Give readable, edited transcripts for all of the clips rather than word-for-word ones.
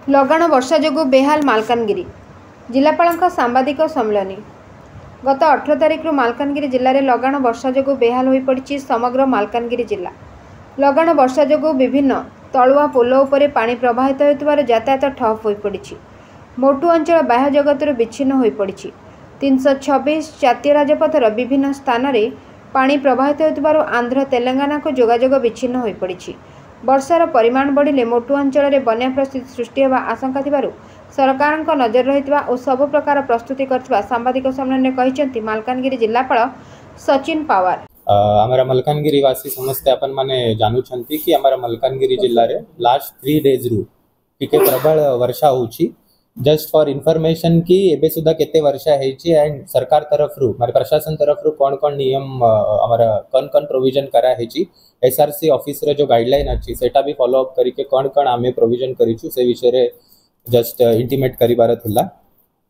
लगाण वर्षा जोगु बेहाल मालकानगिरी जिलापाल सांबादिक सम्मेलन गत 18 तारिख मालकानगिरी जिले में लगाण वर्षा जोगु बेहाल हो पड़ी समग्र मालकानगिरी जिला। लगाण वर्षा जोगु विभिन्न तलुआ पोल उपरे पानी प्रवाहित होइतिबार यातायात ठप हो पड़ी। मोटू अंचल बाह्य जगत विच्छिन्न हो पड़ी। 326 जातीय राजपथर विभिन्न स्थान में पानी प्रवाहित होइतिबार आंध्र तेलंगाना को जोगाजोग विच्छिन्न हो पड़ी। वर्षार परिमाण बढ़िले मोटू अंचल में बन्या परिस्थिति सृष्टि होगा आशंका थिबारु सरकार नजर रही और सबु प्रकार प्रस्तुति करथिबा सांबादिक सम्मेलन में कहते मालकानगिरी जिलापाल सचिन पावार। हमारा मलकानगिरी वासी समस्ते अपन माने जानुछंती कि हमारा मलकानगिरी जिल्ला रे लास्ट 3 डेज रु टिके प्रबल वर्षा होची। जस्ट फॉर इनफॉरमेशन कि एबे सुधा केते वर्षा हेची एंड सरकार तरफ रु मारे प्रशासन तरफ रु कोन कोन नियम हमारा कोन कोन प्रोविजन करा हेची एसआरसी ऑफिस रे जो गाइडलाइन अछि सेटा भी फॉलो अप करी के कोन कोन आमे प्रोविजन करिछु से विषय रे जस्ट इंटीमेट करिबार थिला।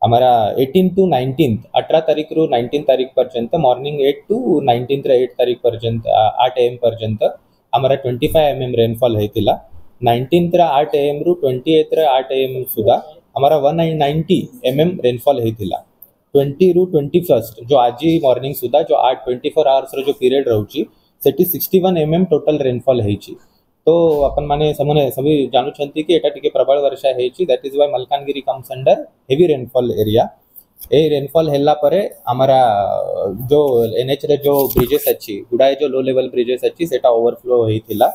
हमारा 18 टू 19 18 तारीख रु 19 तारीख पर्यंत मॉर्निंग 8 टू 19 रे 8 तारीख पर्यंत 8 AM पर्यंत हमारा 25 mm रेनफॉल हेतिला। 19 रे 8 AM रु 28 रे 8 AM सुधा हमारा 190 mm रेनफॉल हेतिला। 20 रु 21 जो आज मॉर्निंग सुधा जो 24 आवर्स रो जो पीरियड रहउची सेठी 61 mm टोटल रेनफॉल हेची। तो अपन माने समने सभी जानुछंती कि एटा टिके प्रबल वर्षा हेची that is why Malkangiri comes under heavy rainfall area. ए रेनफॉल हेला परे हमारा जो एनएच रे जो ब्रिजेस अछि गुडाए जो लो लेवल ब्रिजेस अछि सेटा ओवरफ्लो हेतिला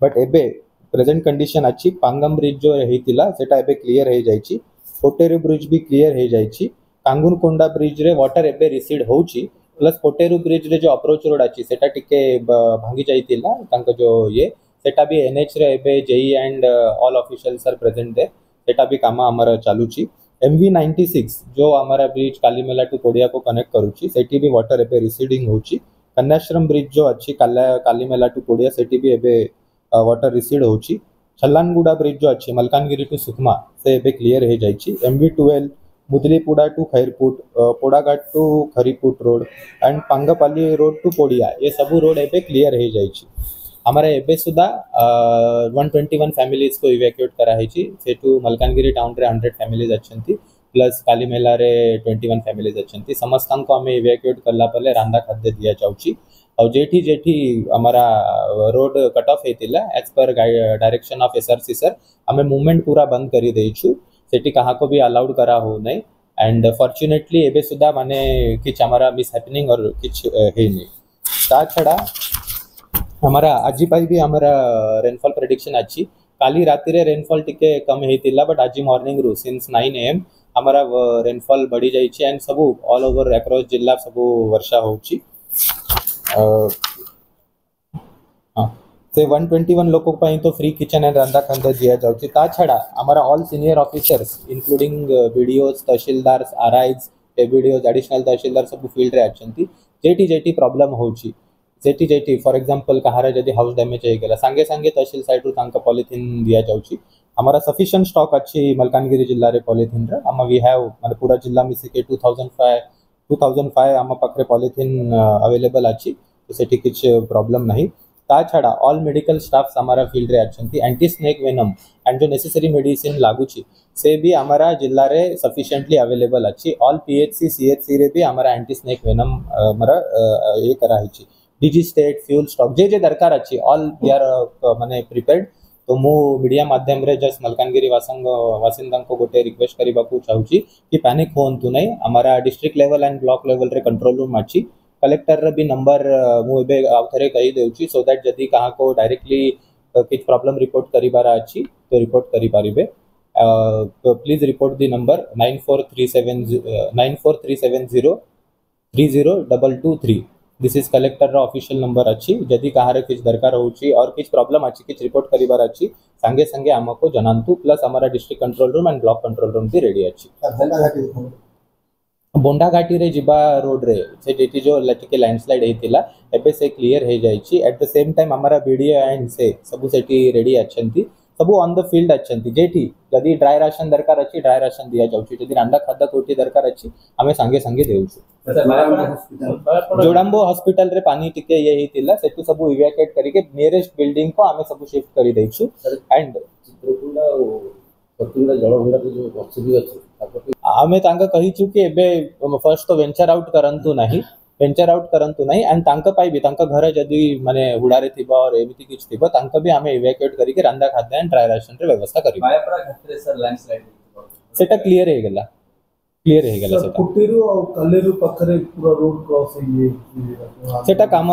बट एबे प्रेजेंट कंडीशन अछि पांगम ब्रिज जो हेतिला सेटा एबे क्लियर हे जायछि। पोटेरु ब्रिज भी क्लियर हे जायछि। कांगुनकोंडा ब्रिज रे वाटर एबे रिसीड होउछि प्लस पोटेरु ब्रिज रे जो अप्रोच रोड अछि सेटा टिके भांगी जायतिला तांका जो ये सेटा भी एनएच रे एबे JE and all officials are present दे सेटा भी काम हमारा चालूची। MV 96 जो हमारा ब्रिज कालीमेला टू कोडिया को कनेक्ट करूची सेठी भी वाटर एबे रिसीडिंग होची। कन्याश्रम ब्रिज जो अच्छी कालीमेला टू कोडिया सेठी भी एबे वाटर रिसीड होची। छल्लानगुड़ा ब्रिज जो अच्छी मलकानगिरी टू सुकमा से एबे क्लियर हे जायछि। MV 12 Mudulipada to Khairput Podaghat to Khairput road and Pangpali road to Kodia ये सब रोड एबे क्लियर हे जायछि। हमारे एबे सुधा 121 फैमिलीज को इवैक्यूएट करा हेची सेटू मलकानगिरी टाउन रे 100 फैमिलीज अछंती प्लस कालीमेला रे 21 फैमिलीज अछंती समस्तन को हमें इवैक्यूएट करला पले रांदा खाद्य दिया जाउची और जेठी जेठी हमारा रोड कट ऑफ हेतिला as per direction of SRC sir हमें मूवमेंट पूरा बंद करी देइछु सेठी कहा को भी अलाउड करा हो नहीं एंड फॉर्चुनेटली एबे सुधा माने किछ हमारा मिस हैपनिंग और किछ हे नहीं। ता छड़ा हमारा आज भी हमारा रेनफॉल प्रेडिक्शन अच्छी काली राति रे रेनफॉल टिके कम हेतिला बट आज मॉर्निंग रु सिंस 9 AM हमारा रेनफॉल बढ़ी जाइछि एंड सब ऑल ओवर अक्रॉस जिला सब वर्षा होउछि। से 121 लोगों पई तो फ्री किचन एंड रंदा खांदा दिया जाउछि। ता छड़ा हमारा all senior officers including BDOs tahsildars RIs ABDOs additional tahsildar सब फील्ड रे अछंती जेठी जेठी प्रॉब्लम होउछि जेठी जेठी फॉर एग्जांपल कहार जदि हाउस डैमेज हो गला सांगे सांगे तहसील साइड रु तांका पॉलिथिन दिया जाउछि। हमारा सफिशिएंट स्टॉक अच्छी मलकानगिरी जिल्ला रे पॉलिथिन रे हम वी हैव माने पूरा जिल्ला में से के 2005 हम पाखरे पॉलिथिन अवेलेबल अच्छी तो सेठी किछ प्रॉब्लम नहीं। ता छड़ा ऑल मेडिकल स्टाफ्स हमारा फील्ड रे अछंती एंटी स्नेक वेनम एंड जो नेसेसरी मेडिसिन लागुची से भी हमारा जिल्ला रे सफिशिएंटली अवेलेबल अच्छी। ऑल पीएचसी सीएचसी रे भी हमारा एंटी स्नेक वेनम हमारा ये करा हिची डीजी स्टेट फ्यूल स्टॉक जे जे दरकार अच्छी ऑल वी आर माने प्रिपेयर्ड। तो मु मीडिया माध्यम रे जस्ट मलकानगिरी वासिंदा को गोटे रिक्वेस्ट करबा को चाहूची कि पैनिक होंतु नहीं हमारा district level and block level रे कंट्रोल रूम अच्छी कलेक्टर रे भी नंबर मु एबे आउथरे कहि देउची सो दैट जदी कहा को डायरेक्टली किछ प्रॉब्लम रिपोर्ट करिबारा अच्छी तो रिपोर्ट करि पारिबे। तो please report the number 9437030223। This is collector official number अच्छी जदि कहार किछ दरकार होची और किछ प्रॉब्लम अच्छी किछ रिपोर्ट करिबार अच्छी संगे संगे हमको जनांतु प्लस हमारा district control room and block control room भी रेडी अच्छी। बोंडा घाटी रे जिबा रोड रे से जेटी जो लटके लैंडस्लाइड हेतिला एबे से क्लियर हे जायछि। एट द सेम टाइम हमारा बीडीओ एंड से सब सेठी रेडी अछंती सब ऑन द फील्ड अछंती जेठी जदि ड्राई राशन दरकार अच्छी ड्राई राशन दिया जाउछि जदि रांडा खाद्य कोठी दरकार अच्छी हमें संगे संगे देउछु। जोड़ाम्बो हॉस्पिटल रे पानी टिके ये हितिला सेटु सब इवैक्यूएट करी के नियरेस्ट बिल्डिंग को हमें सब शिफ्ट करी दैछु एंड ପ୍ରତିଦିନ ଜଳଭଣ୍ଡାର ଯେଉଁ ପରିସ୍ଥିତି ଅଛି आमे तांका कहिचु कि एबे फर्स्ट तो वेंचर आउट करंतु नहीं एंड तांका पाई भी तांका घर जदी माने हुडारे थिबा और एमिति किछ थिबा तांका भी आमे इवैक्यूएट करिके रंदा खाद्य एंड ड्राई राशन रे व्यवस्था करिबा बायापड़ा घाटरे सर लैंडस्लाइड सेटा क्लियर हे गेला सेटा कुटीरू और कलेरू पखरे पूरा रोड क्रॉस है सेटा काम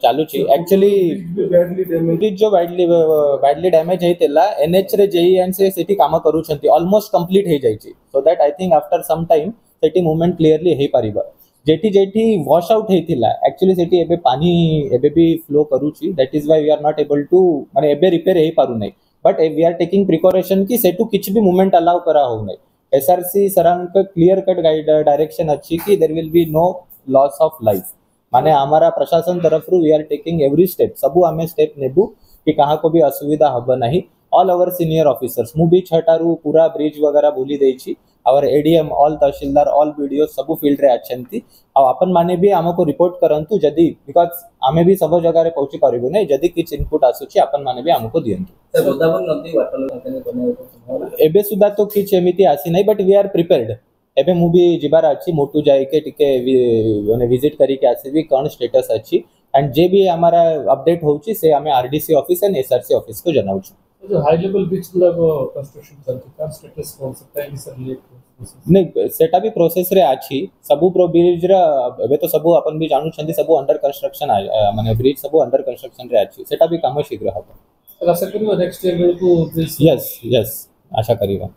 चालू छी एक्चुअली बैडली डैमेज जो बैडली डैमेज हेतेला एनएच रे जेई एंड से सेठी काम करू छंती ऑलमोस्ट कंप्लीट हे जाई छी so that I think after some time सेठी मूवमेंट क्लियरली हे परिबा जेठी वॉश आउट हेतिला एक्चुअली सेठी एबे पानी एबे भी फ्लो करू छी that is why we are not able to माने एबे रिपेयर हे पारू नै but we are taking precaution कि सेटू किछ भी मूवमेंट अलाउ करा हो नै एसआरसी सरांक क्लियर कट गाइड डायरेक्शन अच्छी कि there will be no loss of life माने हमारा प्रशासन तरफ रु we are taking every step सबु आमे स्टेप नेबु कि कहा को भी असुविधा हब नहीं ऑल ओवर सीनियर ऑफिसर्स मु भी छटारू पूरा ब्रिज वगैरह बोली देछि our ADM all tahsildar all BDO सबु फील्ड रे अछंती आ अपन माने भी हमको रिपोर्ट करंतु जदी बिकॉज़ आमे भी सब जगह रे पहुंची करबो नै जदी किछ इनपुट आसुची अपन माने भी हमको दियंतु गोदावरी नदी वाटर कंपनी बने एबे सुधा तो किछ एमिति आसी नै बट वी आर प्रिपेयर्ड एबे मु भी जिबार अछि मोटू जाय के टिके माने विजिट करी के आसीबी कोन स्टेटस अछि एंड जे भी हमारा अपडेट होउची से हमें RDC office and SRC office को जनाउछु जो हाई लेवल ब्रिज कंस्ट्रक्शन चलती का स्टेटस कौन सकता है सर लेट नहीं सेटा भी प्रोसेस रे आछि सबु प्रो ब्रिज रा एबे तो सबु अपन भी जानू छंदी सबु अंडर कंस्ट्रक्शन माने ब्रिज सबु अंडर कंस्ट्रक्शन रे आछि सेटा भी काम शीघ्र हबो सर आशा करियो नेक्स्ट ईयर को यस आशा करियो